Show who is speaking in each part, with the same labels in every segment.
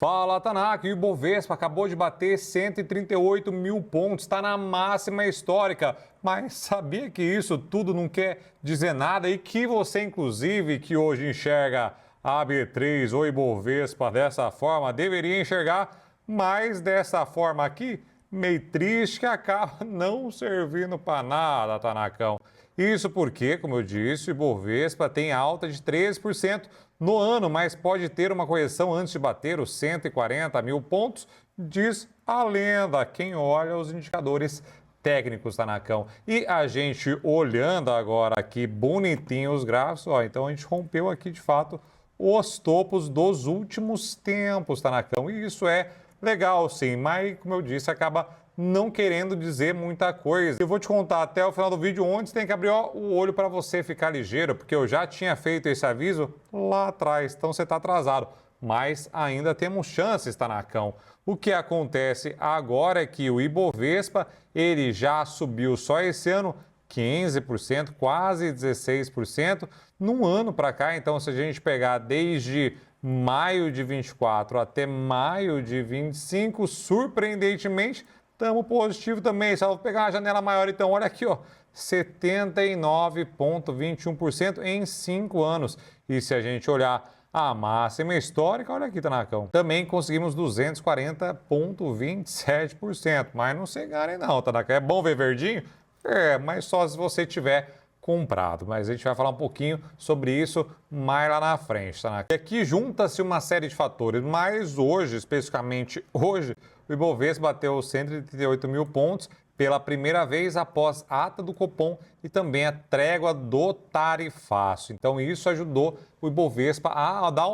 Speaker 1: Fala, Tanaka, e o Ibovespa acabou de bater 138 mil pontos, está na máxima histórica. Mas sabia que isso tudo não quer dizer nada e que você, inclusive, que hoje enxerga a B3 ou Ibovespa dessa forma, deveria enxergar mais dessa forma aqui? Meio triste que acaba não servindo para nada, Tanakão. Isso porque, como eu disse, o Ibovespa tem alta de 13% no ano, mas pode ter uma correção antes de bater os 140 mil pontos, diz a lenda, quem olha os indicadores técnicos, Tanacão. E a gente olhando agora aqui bonitinho os gráficos, ó, então a gente rompeu aqui de fato os topos dos últimos tempos, Tanacão. E isso é legal, sim, mas como eu disse, acaba não querendo dizer muita coisa. Eu vou te contar até o final do vídeo onde você tem que abrir o olho para você ficar ligeiro, porque eu já tinha feito esse aviso lá atrás, então você está atrasado. Mas ainda temos chances, Tanacão. O que acontece agora é que o Ibovespa, ele já subiu só esse ano 15%, quase 16%, num ano para cá. Então, se a gente pegar desde maio de 24 até maio de 25, surpreendentemente, estamos positivo também. Só vou pegar uma janela maior, então, olha aqui, ó, 79,21% em 5 anos. E se a gente olhar a máxima histórica, olha aqui, Tanacão, também conseguimos 240,27%. Mas não se enganem não, Tanacão. É bom ver verdinho? É, mas só se você tiver comprado. Mas a gente vai falar um pouquinho sobre isso mais lá na frente, tá? E aqui junta-se uma série de fatores, mas hoje, especificamente hoje, o Ibovespa bateu 138 mil pontos pela primeira vez após a ata do Copom e também a trégua do tarifaço. Então isso ajudou o Ibovespa a dar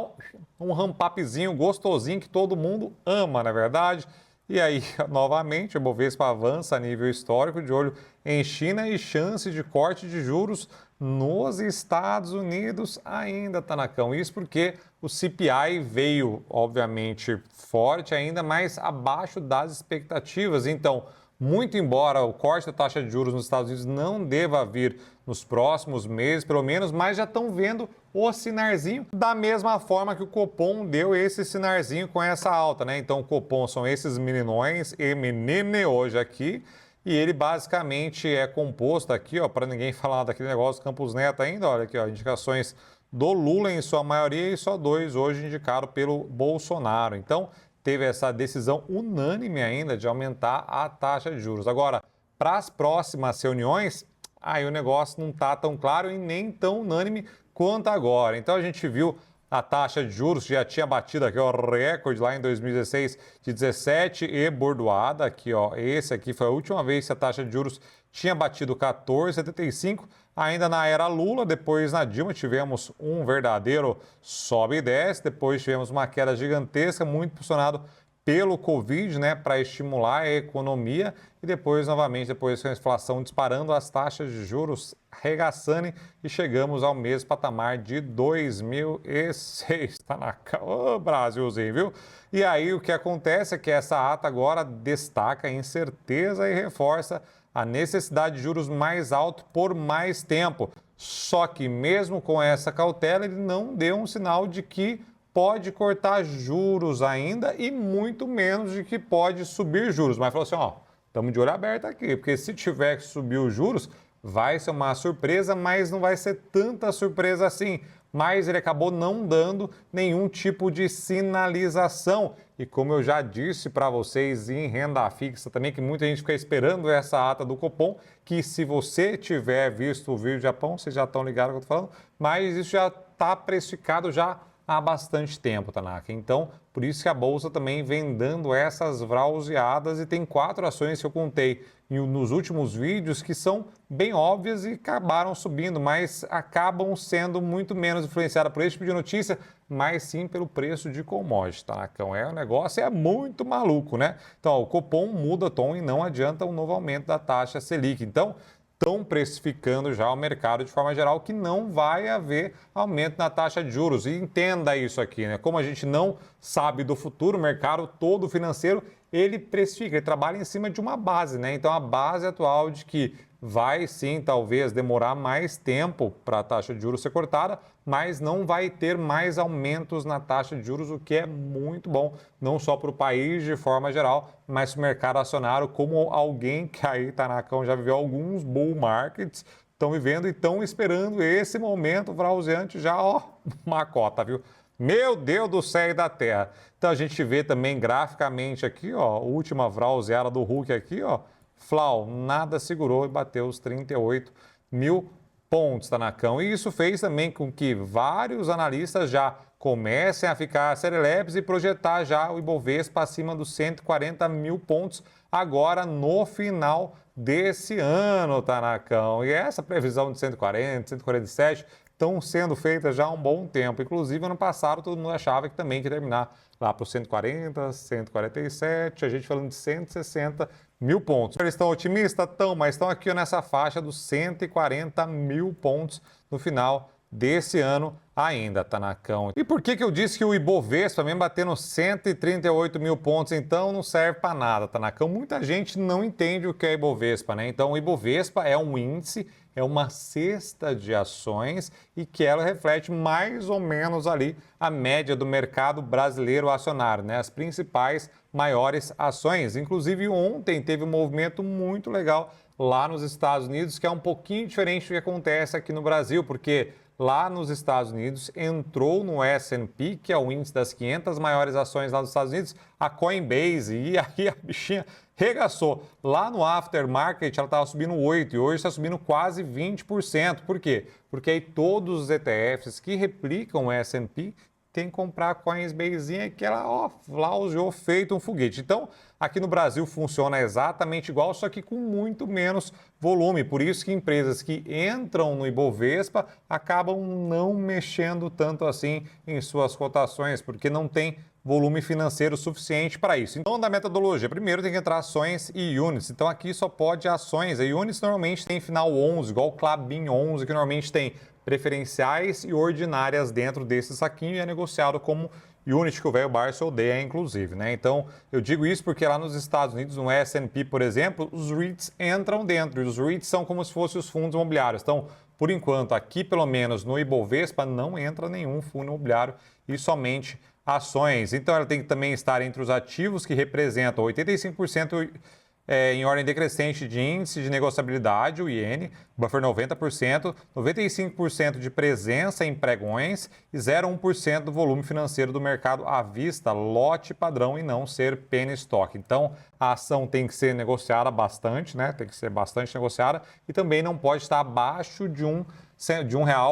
Speaker 1: um ramp-upzinho gostosinho que todo mundo ama, na verdade. E aí, novamente, o Ibovespa avança a nível histórico, de olho em China e chance de corte de juros nos Estados Unidos ainda, Tanacão. Isso porque o CPI veio, obviamente, forte ainda, mas abaixo das expectativas. Então, muito embora o corte da taxa de juros nos Estados Unidos não deva vir nos próximos meses, pelo menos, mas já estão vendo o sinarzinho da mesma forma que o Copom deu esse sinarzinho com essa alta, né? Então, o Copom são esses meninões e menine hoje aqui, e ele basicamente é composto aqui, ó, para ninguém falar daquele negócio Campos Neto ainda, olha aqui, ó, indicações do Lula em sua maioria e só 2 hoje indicados pelo Bolsonaro. Então, teve essa decisão unânime ainda de aumentar a taxa de juros. Agora, para as próximas reuniões, aí o negócio não está tão claro e nem tão unânime quanto agora. Então a gente viu a taxa de juros, já tinha batido aqui o recorde lá em 2016 de 17 e bordoada. Aqui, ó, esse aqui foi a última vez que a taxa de juros tinha batido 14,75. Ainda na era Lula, depois na Dilma tivemos um verdadeiro sobe e desce, depois tivemos uma queda gigantesca, muito impulsionado pelo Covid, né, para estimular a economia, e depois, novamente, depois com a inflação disparando, as taxas de juros regaçando e chegamos ao mesmo patamar de 2006. Tá na ô, Brasilzinho, viu? E aí o que acontece é que essa ata agora destaca a incerteza e reforça a necessidade de juros mais altos por mais tempo. Só que mesmo com essa cautela, ele não deu um sinal de que pode cortar juros ainda e muito menos de que pode subir juros. Mas falou assim, ó, estamos de olho aberto aqui, porque se tiver que subir os juros, vai ser uma surpresa, mas não vai ser tanta surpresa assim. Mas ele acabou não dando nenhum tipo de sinalização. E como eu já disse para vocês em renda fixa também, que muita gente fica esperando essa ata do Copom, que se você tiver visto o vídeo do Japão, vocês já estão ligados no que eu estou falando, mas isso já está precificado já há bastante tempo, Tanaka. Então, por isso que a Bolsa também vem dando essas vrauseadas e tem 4 ações que eu contei nos últimos vídeos que são bem óbvias e acabaram subindo, mas acabam sendo muito menos influenciadas por esse tipo de notícia, mas sim pelo preço de commodity, Tanacão. O negócio é muito maluco, né? Então, ó, o Copom muda tom e não adianta um novo aumento da taxa Selic. Então, estão precificando já o mercado de forma geral que não vai haver aumento na taxa de juros. E entenda isso aqui, né? Como a gente não sabe do futuro, o mercado todo financeiro, ele precifica, ele trabalha em cima de uma base, né? Então a base atual de que vai sim, talvez, demorar mais tempo para a taxa de juros ser cortada, mas não vai ter mais aumentos na taxa de juros, o que é muito bom, não só para o país de forma geral, mas para o mercado acionário, como alguém que aí, Tanacão, já viveu alguns bull markets, estão vivendo e estão esperando esse momento frauseante já, ó, uma cota, viu? Meu Deus do céu e da terra. Então a gente vê também graficamente aqui, ó, a última frauseada do Hulk aqui, ó, Flau, nada segurou e bateu os 38 mil pontos, Tanacão. E isso fez também com que vários analistas já comecem a ficar serelepes e projetar já o Ibovespa acima dos 140 mil pontos agora no final desse ano, Tanacão. E essa previsão de 140, 147 estão sendo feitas já há um bom tempo. Inclusive, ano passado, todo mundo achava que também ia terminar lá para os 140, 147, a gente falando de 160 mil pontos. Eles estão otimistas? Estão, mas estão aqui nessa faixa dos 140 mil pontos no final desse ano ainda, Tanacão. E por que eu disse que o Ibovespa, mesmo batendo 138 mil pontos, então não serve para nada, Tanacão? Muita gente não entende o que é Ibovespa, né? Então, o Ibovespa é um índice, é uma cesta de ações e que ela reflete mais ou menos ali a média do mercado brasileiro acionário, né? As principais maiores ações. Inclusive, ontem teve um movimento muito legal lá nos Estados Unidos, que é um pouquinho diferente do que acontece aqui no Brasil, porque lá nos Estados Unidos entrou no S&P, que é o índice das 500 maiores ações lá nos Estados Unidos, a Coinbase, e aí a bichinha regaçou. Lá no aftermarket ela estava subindo 8% e hoje está subindo quase 20%. Por quê? Porque aí todos os ETFs que replicam o S&P tem que comprar a Coinbase que ela, ó, flauseou feito um foguete. Então, aqui no Brasil funciona exatamente igual, só que com muito menos volume. Por isso que empresas que entram no Ibovespa acabam não mexendo tanto assim em suas cotações, porque não tem volume financeiro suficiente para isso. Então, da metodologia, primeiro tem que entrar ações e units. Então, aqui só pode ações. E units normalmente tem final 11, igual o Klabin 11, que normalmente tem preferenciais e ordinárias dentro desse saquinho e é negociado como unit, que o velho Barça odeia, inclusive, né? Então, eu digo isso porque lá nos Estados Unidos, no S&P, por exemplo, os REITs entram dentro. E os REITs são como se fossem os fundos imobiliários. Então, por enquanto, aqui, pelo menos no Ibovespa, não entra nenhum fundo imobiliário e somente ações. Então, ela tem que também estar entre os ativos que representam 85% em ordem decrescente de índice de negociabilidade, o IN, buffer 90%, 95% de presença em pregões e 0,1% do volume financeiro do mercado à vista, lote padrão e não ser penny stock. Então, a ação tem que ser negociada bastante, né? Tem que ser bastante negociada e também não pode estar abaixo de R$ 1,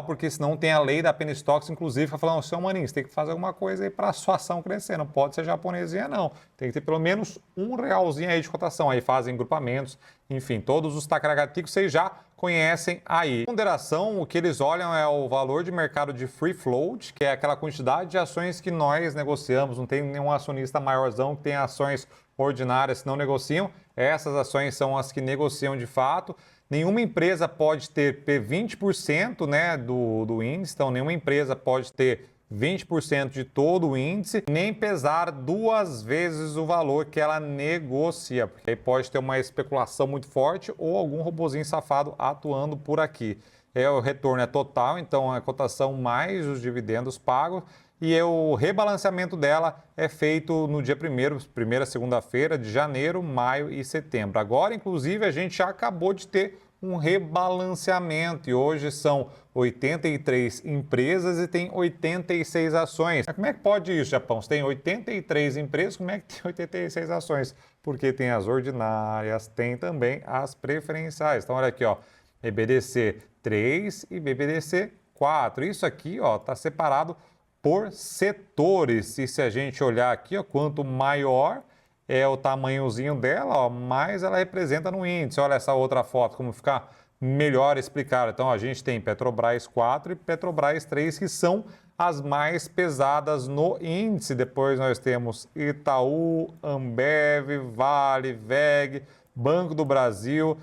Speaker 1: porque senão tem a lei da penny stocks, inclusive, que falando, seu maninho, você tem que fazer alguma coisa aí para a sua ação crescer, não pode ser japonesinha não, tem que ter pelo menos R$ 1 aí de cotação, aí fazem grupamentos, enfim, todos os tacaragaticos vocês já conhecem aí. Ponderação, o que eles olham é o valor de mercado de free float, que é aquela quantidade de ações que nós negociamos, não tem nenhum acionista maiorzão que tem ações ordinárias que não negociam, essas ações são as que negociam de fato. Nenhuma empresa pode ter 20%, né, do índice, então nenhuma empresa pode ter 20% de todo o índice, nem pesar 2 vezes o valor que ela negocia, porque aí pode ter uma especulação muito forte ou algum robozinho safado atuando por aqui. O retorno é total, então a cotação mais os dividendos pagos, e o rebalanceamento dela é feito no dia primeira segunda-feira de janeiro, maio e setembro. Agora, inclusive, a gente já acabou de ter um rebalanceamento e hoje são 83 empresas e tem 86 ações. Mas como é que pode isso, Japão? Você tem 83 empresas, como é que tem 86 ações? Porque tem as ordinárias, tem também as preferenciais. Então, olha aqui, ó, BBDC 3 e BBDC 4. Isso aqui, ó, tá separado por setores. E se a gente olhar aqui, ó, quanto maior é o tamanhozinho dela, ó, mais ela representa no índice. Olha essa outra foto, como ficar melhor explicado. Então, a gente tem Petrobras 4 e Petrobras 3, que são as mais pesadas no índice. Depois nós temos Itaú, Ambev, Vale, VEG, Banco do Brasil,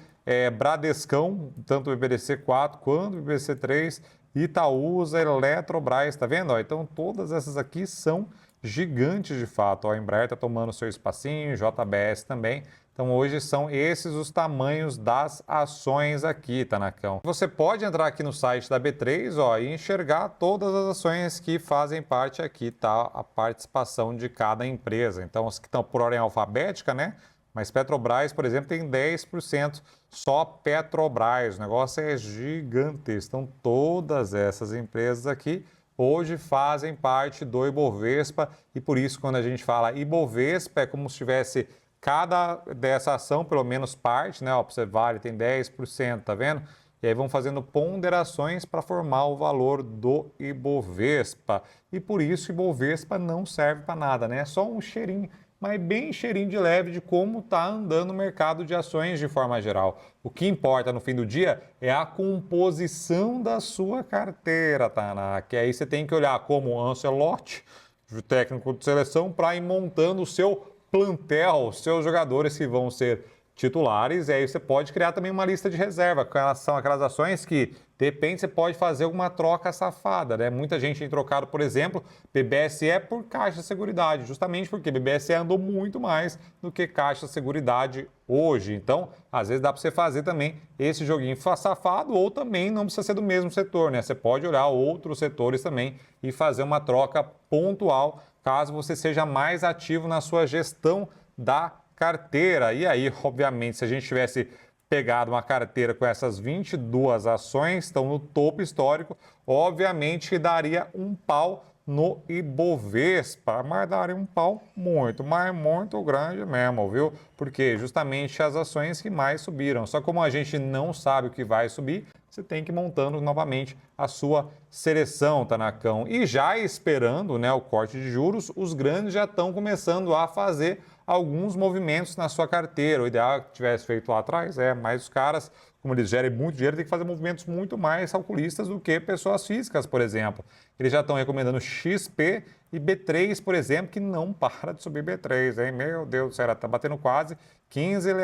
Speaker 1: Bradescão, tanto o BBDC 4 quanto o BBDC 3, Itaúsa, Eletrobras, tá vendo? Então, todas essas aqui são gigantes de fato. A Embraer está tomando seu espacinho, JBS também. Então hoje são esses os tamanhos das ações aqui, Tanacão. Você pode entrar aqui no site da B3, ó, e enxergar todas as ações que fazem parte aqui, tá? A participação de cada empresa. Então as que estão por ordem alfabética, né? Mas Petrobras, por exemplo, tem 10%, só Petrobras. O negócio é gigantesco. Então todas essas empresas aqui hoje fazem parte do Ibovespa e por isso quando a gente fala Ibovespa é como se tivesse cada dessa ação, pelo menos parte, né? Ó, você vale, tem 10%, tá vendo? E aí vão fazendo ponderações para formar o valor do Ibovespa. E por isso o Ibovespa não serve para nada, né? É só um cheirinho, mas bem cheirinho de leve de como está andando o mercado de ações de forma geral. O que importa no fim do dia é a composição da sua carteira, tá? Que aí você tem que olhar como Ancelotti, o técnico de seleção, para ir montando o seu plantel, seus jogadores que vão ser titulares, e aí você pode criar também uma lista de reserva, com relação àquelas ações que, de repente, você pode fazer alguma troca safada, né? Muita gente tem trocado, por exemplo, BBSE por Caixa Seguridade, justamente porque BBSE andou muito mais do que Caixa Seguridade hoje. Então, às vezes dá para você fazer também esse joguinho safado, ou também não precisa ser do mesmo setor, né? Você pode olhar outros setores também e fazer uma troca pontual, caso você seja mais ativo na sua gestão da carteira. E aí, obviamente, se a gente tivesse pegado uma carteira com essas 22 ações, estão no topo histórico, obviamente que daria um pau no Ibovespa, mas daria um pau muito, mas muito grande mesmo, viu? Porque justamente as ações que mais subiram. Só como a gente não sabe o que vai subir, você tem que ir montando novamente a sua seleção, Tanacão. E já esperando, né, o corte de juros, os grandes já estão começando a fazer alguns movimentos na sua carteira. O ideal é que tivesse feito lá atrás, mas os caras, como eles gerem muito dinheiro, tem que fazer movimentos muito mais calculistas do que pessoas físicas, por exemplo. Eles já estão recomendando XP e B3, por exemplo, que não para de subir B3, hein? Meu Deus do céu, está batendo quase R$ 15,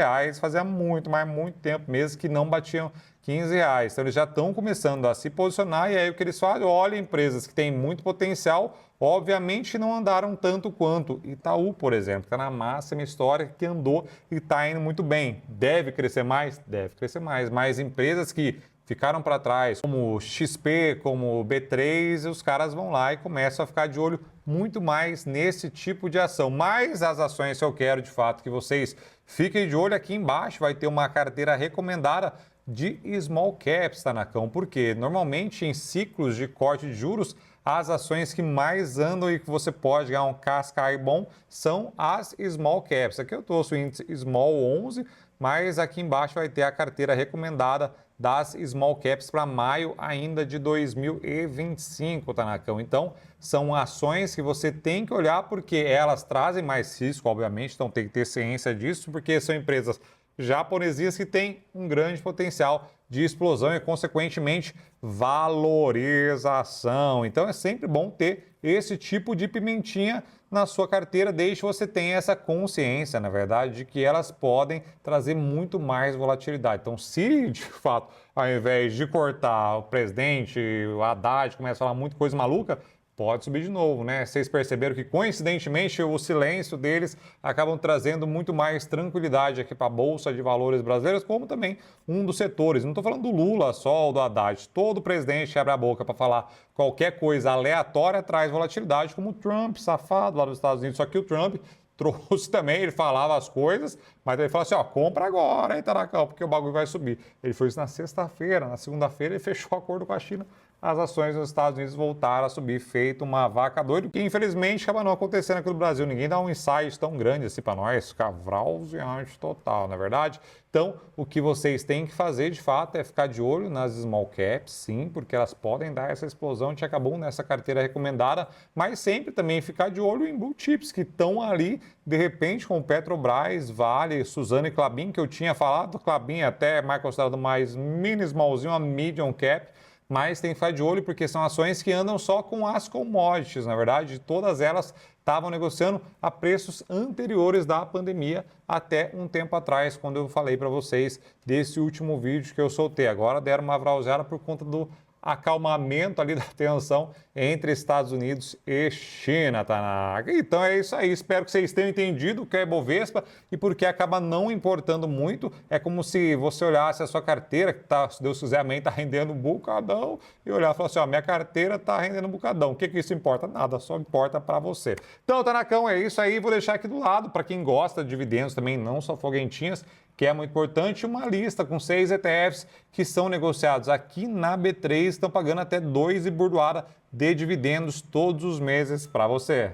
Speaker 1: fazia muito, mas muito tempo mesmo que não batiam R$ 15. Então eles já estão começando a se posicionar e aí o que eles fazem? Olha, empresas que têm muito potencial, obviamente não andaram tanto quanto Itaú, por exemplo, que está na máxima histórica, que andou e está indo muito bem. Deve crescer mais? Deve crescer mais. Mas empresas que ficaram para trás, como XP, como B3, os caras vão lá e começam a ficar de olho muito mais nesse tipo de ação. Mas as ações que eu quero, de fato, que vocês fiquem de olho aqui embaixo, vai ter uma carteira recomendada de small caps, Tanacão, porque normalmente em ciclos de corte de juros, as ações que mais andam e que você pode ganhar um cascai bom são as small caps. Aqui eu trouxe o índice Small 11, mas aqui embaixo vai ter a carteira recomendada das small caps para maio ainda de 2025, Tanacão. Então, são ações que você tem que olhar porque elas trazem mais risco, obviamente, então tem que ter ciência disso, porque são empresas japonesinhas que têm um grande potencial de explosão e, consequentemente, valorização. Então, é sempre bom ter esse tipo de pimentinha na sua carteira, desde que você tenha essa consciência, na verdade, de que elas podem trazer muito mais volatilidade. Então, se, de fato, ao invés de cortar o presidente, o Haddad, começa a falar muita coisa maluca, pode subir de novo, né? Vocês perceberam que, coincidentemente, o silêncio deles acabam trazendo muito mais tranquilidade aqui para a Bolsa de Valores brasileiras, como também um dos setores. Não estou falando do Lula só ou do Haddad. Todo presidente abre a boca para falar qualquer coisa aleatória traz volatilidade, como o Trump, safado lá dos Estados Unidos. Só que o Trump trouxe também, ele falava as coisas, mas ele falou assim, ó, compra agora, hein, Taracão, porque o bagulho vai subir. Ele foi isso na sexta-feira, na segunda-feira ele fechou o acordo com a China, as ações dos Estados Unidos voltaram a subir, feito uma vaca doida, que infelizmente acaba não acontecendo aqui no Brasil. Ninguém dá um insight tão grande assim para nós, cavralzeante total, na verdade. Então, o que vocês têm que fazer, de fato, é ficar de olho nas small caps, sim, porque elas podem dar essa explosão. A gente acabou nessa carteira recomendada, mas sempre também ficar de olho em blue chips, que estão ali, de repente, com Petrobras, Vale, Suzano e Klabin, que eu tinha falado. Klabin até é mais considerado mais mini, smallzinho, a medium cap, mas tem que ficar de olho porque são ações que andam só com as commodities, na verdade, todas elas estavam negociando a preços anteriores da pandemia até um tempo atrás, quando eu falei para vocês desse último vídeo que eu soltei. Agora deram uma vrauseada por conta do acalmamento ali da tensão entre Estados Unidos e China, Tanaka. Então é isso aí, espero que vocês tenham entendido o que é Ibovespa e porque acaba não importando muito. É como se você olhasse a sua carteira, que tá, se Deus quiser, amanhã está rendendo um bocadão, e olhar e falar assim, ó, minha carteira está rendendo um bocadão. O que isso importa? Nada, só importa para você. Então, Tanakão, é isso aí, vou deixar aqui do lado, para quem gosta de dividendos também, não só foguentinhas, que é muito importante, uma lista com 6 ETFs que são negociados aqui na B3, estão pagando até 2 e burdoada de dividendos todos os meses para você.